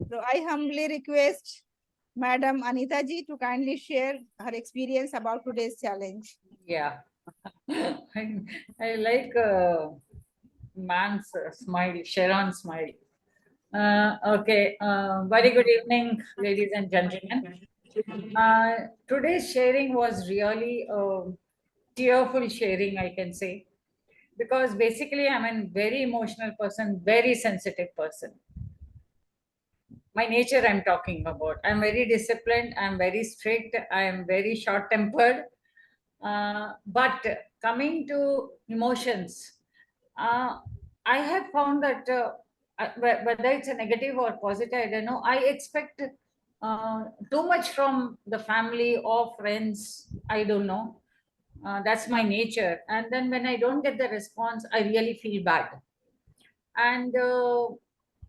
So I humbly request Madam Anita ji to kindly share her experience about today's challenge. Yeah. I like man's smile, Sharon's smile. Okay. Very good evening, ladies and gentlemen. Today's sharing was really tearful sharing, I can say, because basically I'm a very emotional person, very sensitive person. My nature I'm talking about. I'm very disciplined, I'm very strict, I am very short tempered. But coming to emotions, uh, I have found that whether it's a negative or positive, I don't know. I expect too much from the family or friends. I don't know. That's my nature. And then when I don't get the response, I really feel bad. And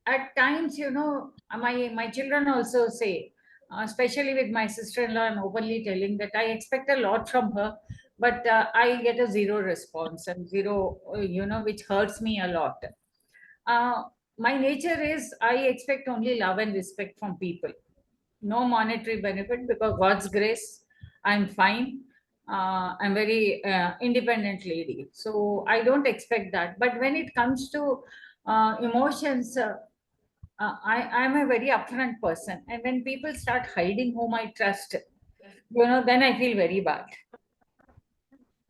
at times, my children also say, especially with my sister-in-law, I'm openly telling that I expect a lot from her, but I get a zero response and zero, which hurts me a lot. uh, my nature is I expect only love and respect from people, no monetary benefit, because God's grace, I'm fine. I'm very independent lady, so I don't expect that. But when it comes to emotions, I'm a very upfront person, and when people start hiding whom I trust, then I feel very bad.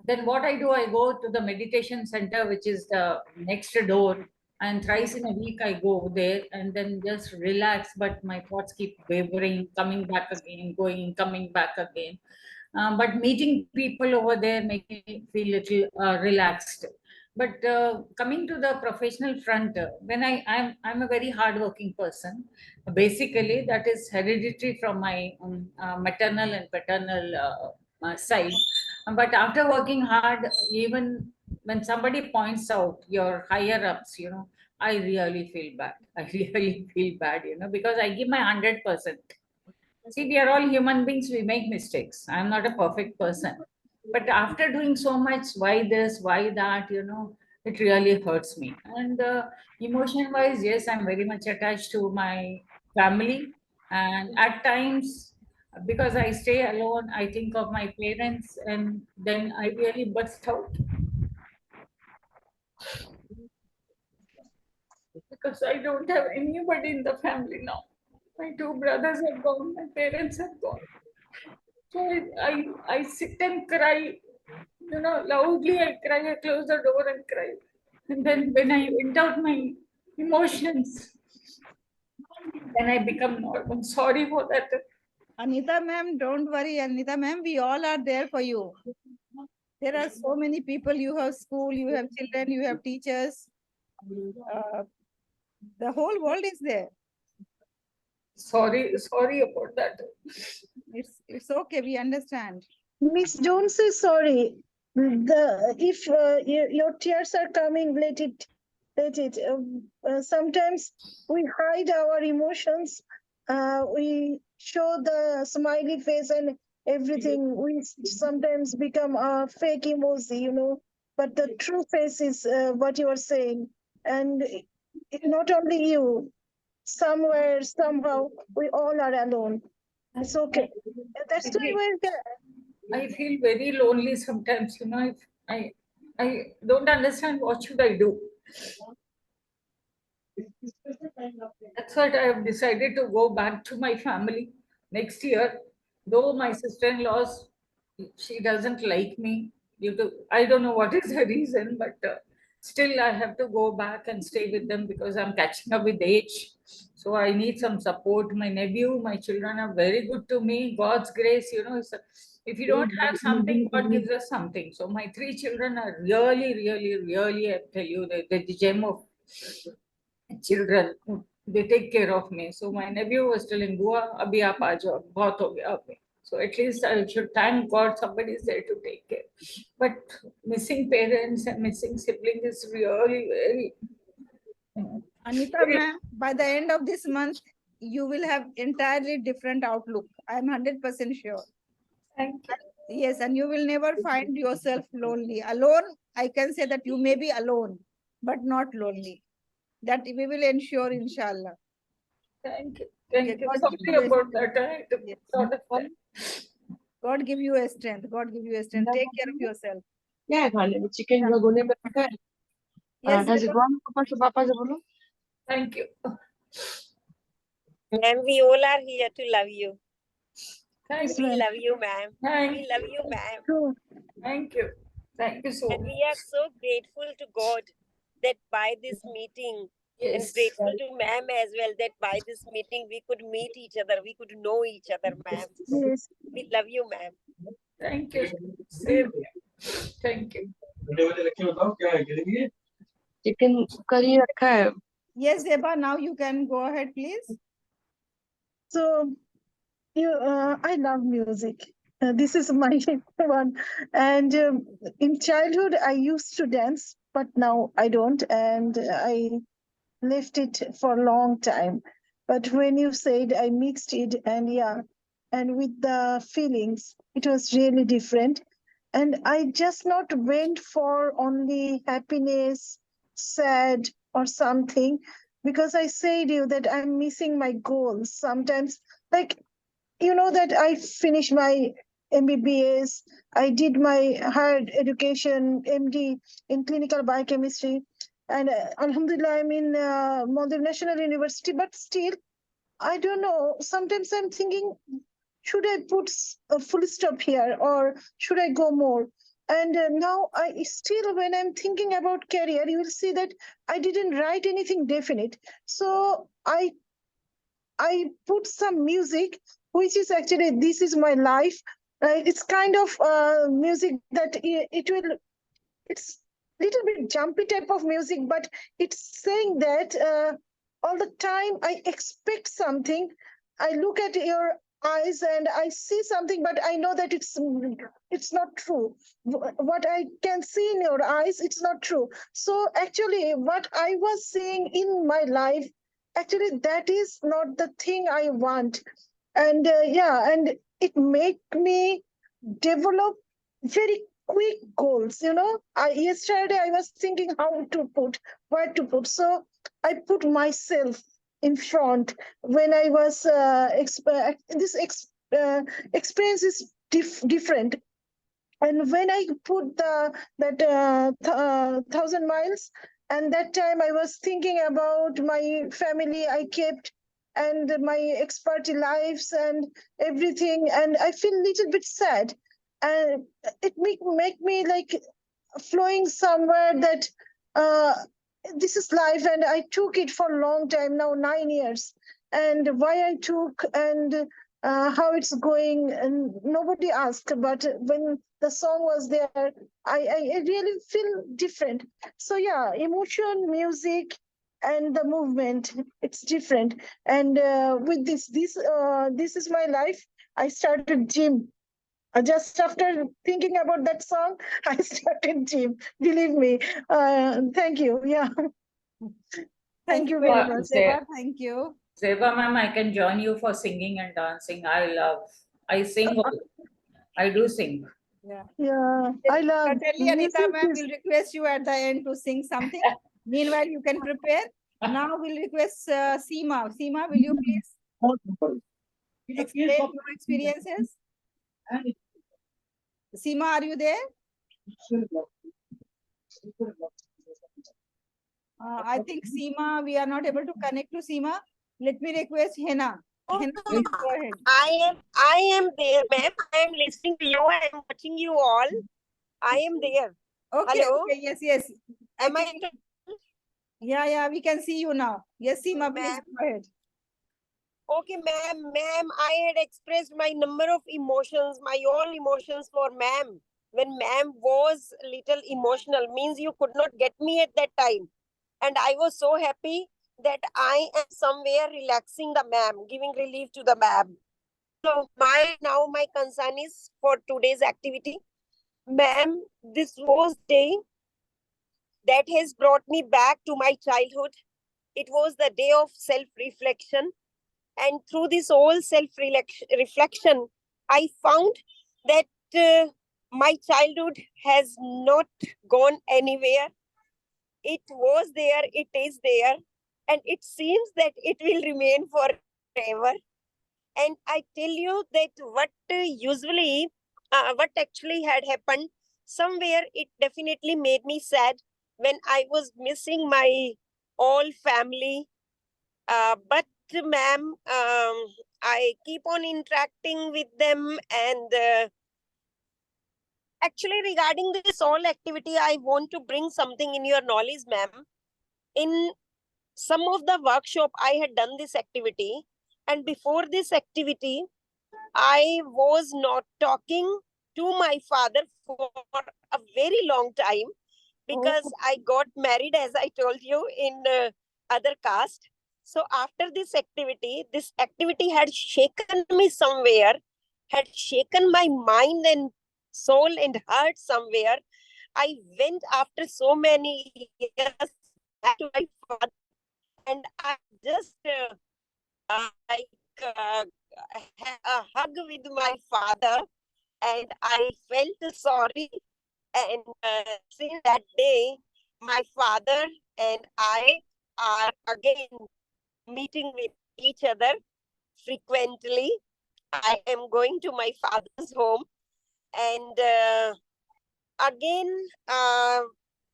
Then what I do, I go to the meditation center, which is the next door, and thrice in a week I go there and then just relax. But my thoughts keep wavering, coming back again, going, coming back again. But meeting people over there make me feel little relaxed. But coming to the professional front, when I'm a very hardworking person. Basically, that is hereditary from my maternal and paternal side. But after working hard, even when somebody points out your higher ups, I really feel bad. I really feel bad, because I give my 100%. See, we are all human beings, we make mistakes. I'm not a perfect person. But after doing so much, why this, why that, it really hurts me. And emotion wise, yes, I'm very much attached to my family. And at times, because I stay alone, I think of my parents and then I really burst out because I don't have anybody in the family now. My two brothers have gone, my parents have gone. So I sit and cry, loudly I cry, I close the door and cry. And then when I vent out my emotions, then I become normal. Sorry for that. Anita ma'am, don't worry, Anita ma'am, we all are there for you. There are so many people. You have school, you have children, you have teachers. Uh, the whole world is there. Sorry about that. It's okay. We understand. Miss, don't say sorry. The if your tears are coming, let it, let it. Sometimes we hide our emotions. We show the smiley face and everything. We sometimes become a fake emoji, But the true face is what you are saying, and not only you. Somewhere, somehow, we all are alone. It's okay. That's I why feel, we're there. I feel very lonely sometimes, I I don't understand what should I do. That's what I have decided to go back to my family next year. Though my sister-in-law's, she doesn't like me. I don't know what is the reason, but still I have to go back and stay with them because I'm catching up with age. So I need some support. My nephew, my children are very good to me. God's grace, if you don't have something, God gives us something. So my three children are really, really, really, I tell you, the gem of children. They take care of me. So my nephew was telling, "Bua, abhi aap aa jao, bahut ho gaya abhi." So at least I should thank God somebody is there to take care. But missing parents and missing siblings is really very, Anita very. ma'am, by the end of this month, you will have entirely different outlook. I'm 100% sure. Thank you. Yes, and you will never find yourself lonely. Alone, I can say that you may be alone, but not lonely. That we will ensure, inshallah. Thank you. Thank Okay, you. God give Sorry you a about strength. that. I had to Yes. sort of that. God give you a strength. God give you a strength. Take care of yourself. क्या है खाने में chicken Yeah. भगोने में रखा है Yes, paratha से Zeba. पापा से बोलो Thank you. Ma'am, we all are here to love you. Thank Yes, you. We ma'am. love you, ma'am. Thank We love you, ma'am. True. Thank you. Thank you so And much. we are so grateful to God that by this meeting, and Yes. grateful to ma'am as well, that by this meeting we could meet each other, we could know each other, ma'am. Yes. We love you, ma'am. Thank you. Same here. Thank you. Chicken curry रखा है Yes, Zeba. Now you can go ahead, please. So I love music. This is my one. And in childhood, I used to dance, but now I don't. And I left it for a long time. But when you said I mixed it, and yeah, and with the feelings, it was really different. And I just not went for only happiness, sad, or something, because I said you that I'm missing my goals sometimes. Like that I finished my MBBS. I did my higher education MD in clinical biochemistry, and Alhamdulillah, I'm in Maldives National University. But still, I don't know. Sometimes I'm thinking, should I put a full stop here, or should I go more? And now I still, when I'm thinking about career, you will see that I didn't write anything definite. So I put some music, which is actually this is my life. It's kind of music that it will. It's little bit jumpy type of music, but it's saying that all the time I expect something. I look at your eyes and I see something, but I know that it's not true. What I can see in your eyes, it's not true. So actually, what I was seeing in my life, actually that is not the thing I want. And yeah, and it make me develop very quick goals. Yesterday I was thinking how to put, where to put. So I put myself in front. When I was experience is different. And when I put that 1,000 miles, and that time I was thinking about my family I kept, and my expert lives and everything, and I feel a little bit sad. And it make me like flowing somewhere that uh, this is life, and I took it for a long time now, 9 years. And why I took, and how it's going, and nobody asked. But when the song was there, I really feel different. So yeah, emotion, music, and the movement, it's different. And with this is my life. I started gym. Just after thinking about that song, I started gym. Believe me. Thank you. Yeah. Thank you very much. Zeba. Thank you. Zeba ma'am, I can join you for singing and dancing. I sing. I do sing. Yeah. Yeah, I love Certainly, Anita music. ma'am will request you at the end to sing something. Meanwhile, you can prepare. Now we'll request Seema. Seema, will you please explain your experiences? Seema, are you there? I think Seema, we are not able to connect to Seema. Let me request Hena. Hena, please go ahead. I am there, ma'am. I am listening to you. I am watching you all. I am there. Okay, Hello? okay, yes, yes. Am I? Yeah, we can see you now. Yes, Seema, please Ma'am. go ahead. Okay, ma'am, I had expressed my number of emotions, my all emotions for ma'am. When ma'am was little emotional, means you could not get me at that time. And I was so happy that I am somewhere relaxing the ma'am, giving relief to the ma'am. So my concern is for today's activity. Ma'am, this was day that has brought me back to my childhood. It was the day of self-reflection. And through this whole self-reflection, I found that my childhood has not gone anywhere. It was there, it is there. and it seems that it will remain forever. And I tell you that what actually had happened somewhere, it definitely made me sad when I was missing my all family. But ma'am, I keep on interacting with them, and actually regarding this all activity, I want to bring something in your knowledge, ma'am. In some of the workshop, I had done this activity, and before this activity, I was not talking to my father for a very long time because Oh, I got married, as I told you, in other caste. So after this activity had shaken me somewhere, had shaken my mind and soul and heart somewhere. I went after so many years back to my father, and I just like had a hug with my father, and I felt sorry. And since that day, my father and I are again meeting with each other frequently. I am going to my father's home, and again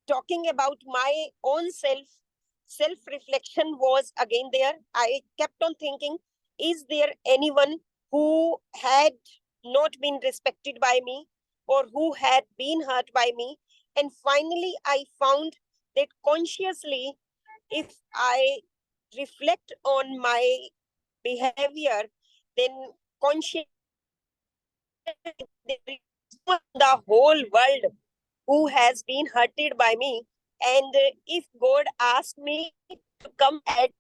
talking about my own self reflection was again there. I kept on thinking, is there anyone who had not been respected by me, or who had been hurt by me? And finally I found that consciously, if I reflect on my behavior, then consciously there is no one in the whole world who has been hurted by me. And if God asked me to come at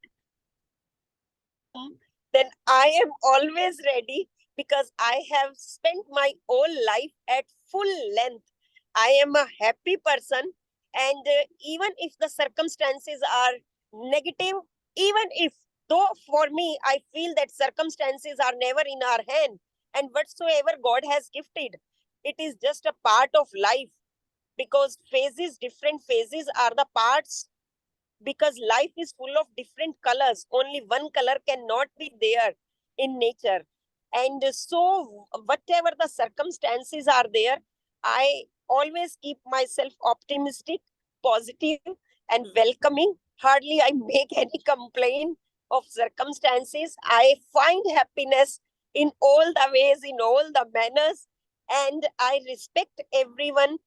home, then I am always ready, because I have spent my whole life at full length. I am a happy person, and even if the circumstances are negative, even if, though for me, I feel that circumstances are never in our hand, and whatsoever God has gifted, it is just a part of life, because different phases are the parts, because life is full of different colors. Only one color cannot be there in nature. And so whatever the circumstances are there, I always keep myself optimistic, positive, and welcoming. Hardly I make any complaint of circumstances. I find happiness in all the ways, in all the manners, and I respect everyone,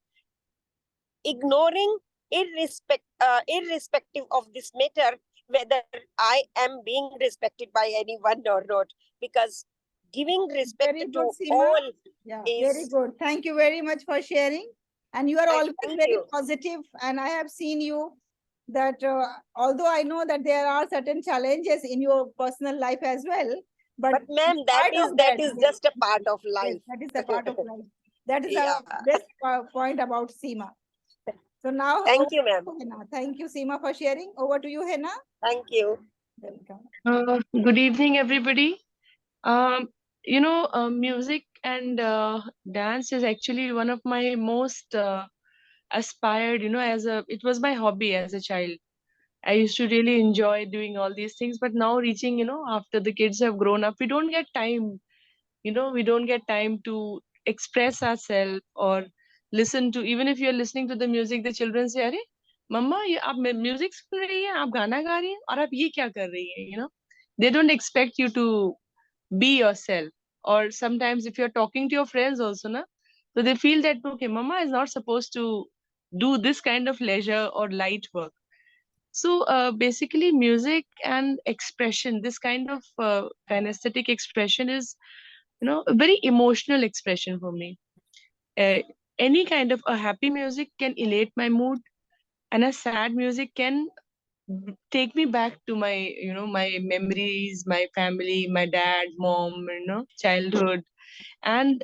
ignoring irrespective of this matter, whether I am being respected by anyone or not, because giving respect very good, to Seema. all Yeah, very is. good. Thank you very much for sharing. And you are always Thank very you. positive. And I have seen you that although I know that there are certain challenges in your personal life as well, but But ma'am, in that spite is of that that, is yes, just a part of yes, life. that is the part of life. That is Yeah. our best point about Seema. So now, Thank over you, ma'am. to Hena. Thank you, Seema, for sharing. Over to you, Hena. Thank you. Welcome. Good evening, everybody. Um, music and dance is actually one of my most aspired, it was my hobby as a child. I used to really enjoy doing all these things, but now reaching, after the kids have grown up, we don't get time to express ourselves or listen to, even if you're listening to the music, the children say, अरे मम्मा ये आप music सुन रही हैं, आप गाना गा रही हैं और आप ये क्या कर रही हैं, they don't expect you to be yourself. Or sometimes if you're talking to your friends also, na, so they feel that okay, mama is not supposed to do this kind of leisure or light work. So basically, music and expression, this kind of kinesthetic expression is, a very emotional expression for me. Uh, any kind of a happy music can elate my mood, and a sad music can take me back to my, my memories, my family, my dad, mom, childhood. And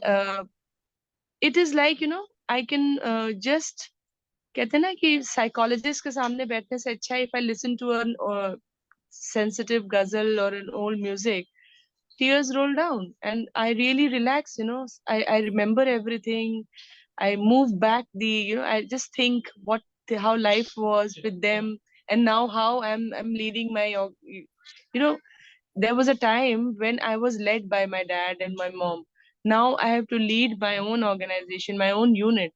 it is like, I can just कहते हैं ना कि psychologist के सामने बैठने से अच्छा है, if I listen to an sensitive ghazal or an old music, tears roll down and I really relax. I remember everything. I move back I just think how life was with them and now how I'm leading my there was a time when I was led by my dad and my mom. Now I have to lead my own organization, my own unit.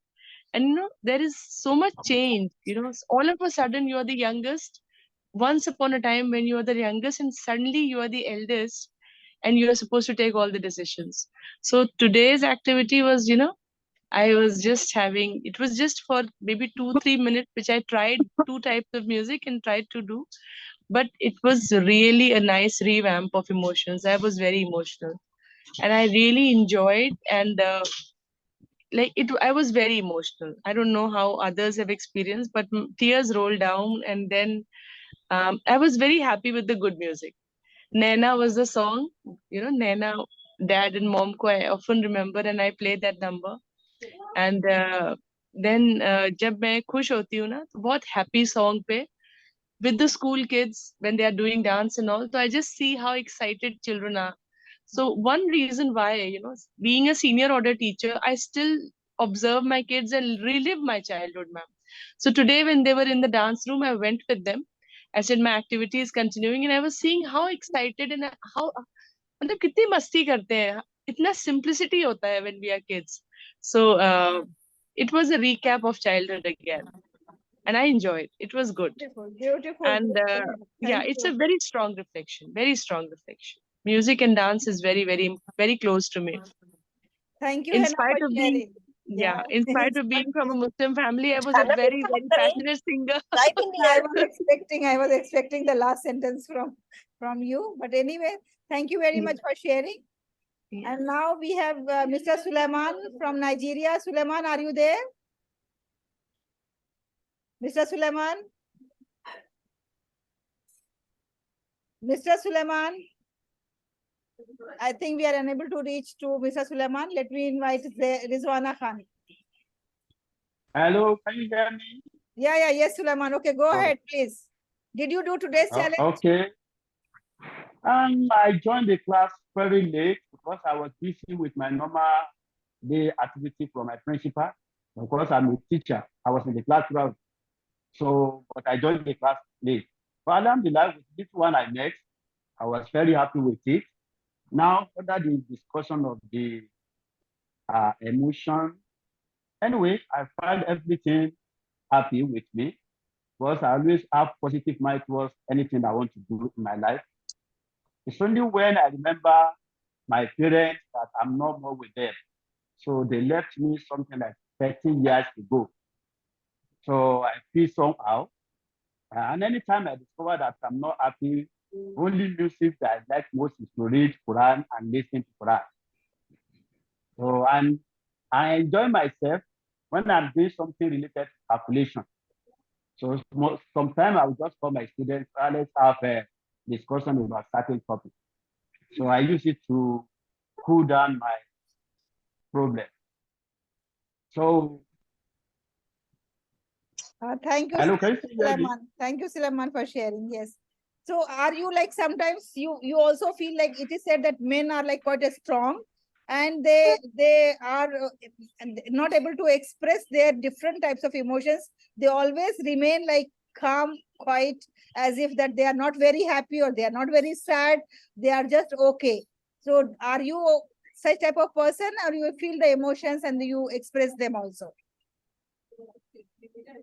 And there is so much change. All of a sudden you are the youngest. Once upon a time when you are the youngest, and suddenly you are the eldest, and you are supposed to take all the decisions. So today's activity was, I was just having, it was just for maybe 2-3 minutes, which I tried two types of music and tried to do. But it was really a nice revamp of emotions. I was very emotional and I really enjoyed, and like it, I was very emotional. I don't know how others have experienced, but tears rolled down, and then I was very happy with the good music. Naina was the song, Naina, dad and mom ko I often remember, and I play that number. And then जब मैं खुश होती हूँ ना तो बहुत happy song पे with the school kids when they are doing dance and all. So I just see how excited children are. So one reason why, being a senior order teacher, I still observe my kids and relive my childhood, ma'am. So today when they were in the dance room, I went with them. I said my activity is continuing, and I was seeing how excited and how मतलब कितनी मस्ती करते हैं. इतना simplicity होता है when we are kids. So it was a recap of childhood again, and I enjoyed. It was good. Beautiful, beautiful, And beautiful. yeah, Thank it's a you. very strong reflection. Very strong reflection. Music and dance is very, very, very close to me. Thank you, In Hannah, for spite of being, sharing. yeah, in spite of being from a Muslim family, I was a खाना फिर very, से मत very करें passionate singer. चाय पीनी है I was expecting the last sentence from you. But anyway, thank you very Yeah. much for sharing. Yeah. And now we have Mr. Suleiman from Nigeria. Suleiman, are you there? Mr. Suleiman? Mr. Suleiman? I think we are unable to reach to Mr. Suleiman. Let me invite Rizwana Khan. Hello, can you hear me? Yeah, yes, Suleiman. Okay, go Oh. ahead, please. Did you do today's challenge? Okay. I joined the class very late because I was busy with my normal day activity from my principal. Of course, I'm a teacher. I was in the class throughout. So, but I joined the class late. But alhamdulillah, with this one I met, I was very happy with it. Now, under the discussion of the emotion, anyway, I find everything happy with me because I always have positive mind towards anything I want to do in my life. It's only when I remember my parents that I'm not more with them. So they left me something like 13 years ago. So I feel somehow. And anytime I discover that I'm not happy, only music that I like most is to read Quran and listen to Quran. So and I enjoy myself when I'm doing something related to calculation. So sometimes I'll just call my students, let's have a discussion about certain topics. So I use it to cool down my problem. So Thank you, hello, can you hear me? Suleiman. Thank you, Suleiman, for sharing. Yes. So are you like sometimes you also feel like it is said that men are like quite strong and they are not able to express their different types of emotions. They always remain like calm, quiet, as if that they are not very happy or they are not very sad. They are just okay. So are you such type of person, or you feel the emotions and you express them also?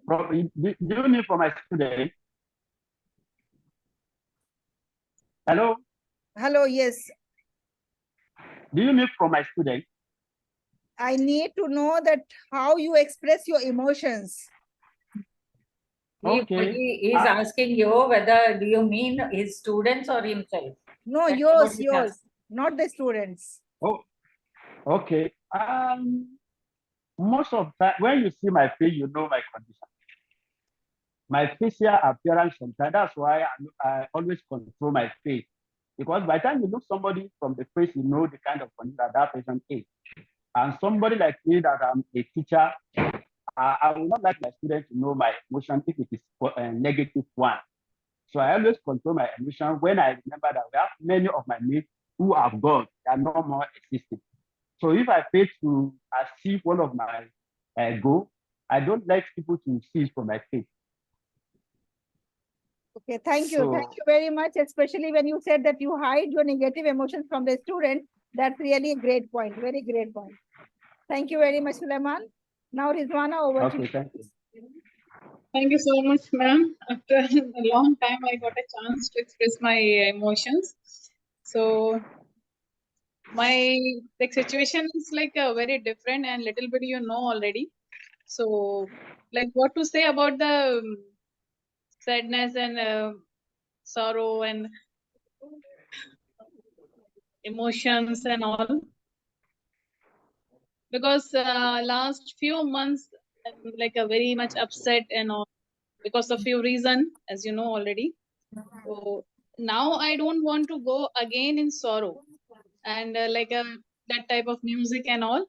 Do you mean for my student? Hello? Hello, yes. Do you mean for my student? I need to know that how you express your emotions. Okay. He is asking you whether do you mean his students or himself? No, That's yours, what he's yours, asking. not the students. Oh, okay. Most of the time, when you see my face, you know my condition. My facial appearance sometimes, that's why I always control my face. Because by the time you look somebody from the face, you know the kind of condition that person is. And somebody like me that I'm a teacher, I will not like my students to know my emotion if it is a negative one. So I always control my emotion when I remember that we have many of my mates who have gone, they are no more existing. So if I fail to achieve one of my goal, I don't like people to see it from my face. Okay, thank you. So, Thank you very much, especially when you said that you hide your negative emotions from the student. That's really a great point. Very great point. Thank you very much, Suleiman. Now, Rizwana, over to Okay, you. thank you. Thank you so much, ma'am. After a long time, I got a chance to express my emotions. So my situation is like very different and little bit you know already. So like what to say about the sadness and sorrow and emotions and all, because last few months I'm like a very much upset and all because of few reason, as you know already. So now I don't want to go again in sorrow and that type of music and all.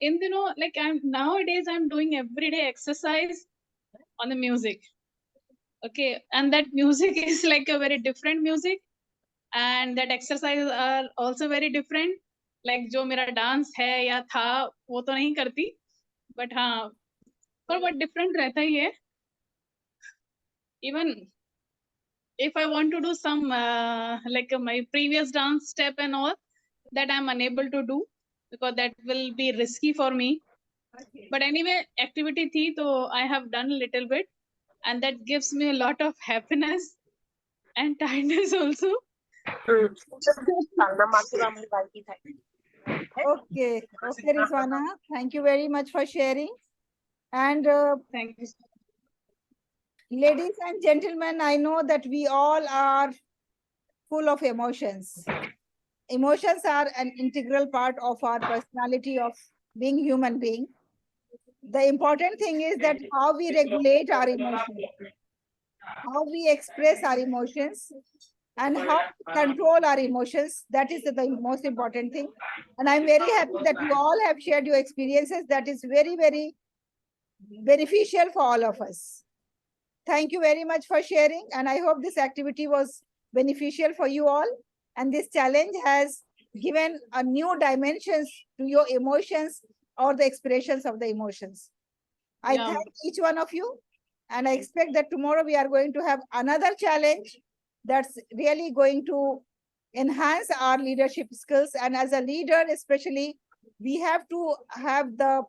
In like I'm nowadays I'm doing everyday exercise on the music. Okay, and that music is like a very different music, and that exercises are also very different. Like जो मेरा dance है या था वो तो नहीं करती, but हाँ पर बहुत different रहता ही है. Even if I want to do some my previous dance step and all, that I'm unable to do because that will be risky for me. But anyway, activity thi, so I have done a little bit, and that gives me a lot of happiness and tiredness also. Okay, okay, Rizwana. Thank you very much for sharing. And Thank you. ladies and gentlemen, I know that we all are full of emotions. Emotions are an integral part of our personality of being human being. The important thing is that how we regulate our emotions, how we express our emotions, and how we control our emotions. That is the most important thing. And I'm very happy that you all have shared your experiences. That is very, very beneficial for all of us. Thank you very much for sharing. And I hope this activity was beneficial for you all. And this challenge has given a new dimensions to your emotions or the expressions of the emotions. I Yeah. thank each one of you. And I expect that tomorrow we are going to have another challenge that's really going to enhance our leadership skills. And as a leader, especially, we have to have the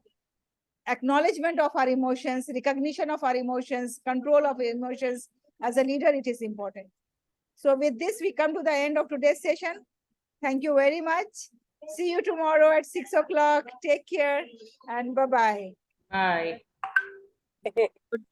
acknowledgement of our emotions, recognition of our emotions, control of emotions. As a leader, it is important. So with this, we come to the end of today's session. Thank you very much. See you tomorrow at 6 o'clock. Take care and bye-bye. Bye.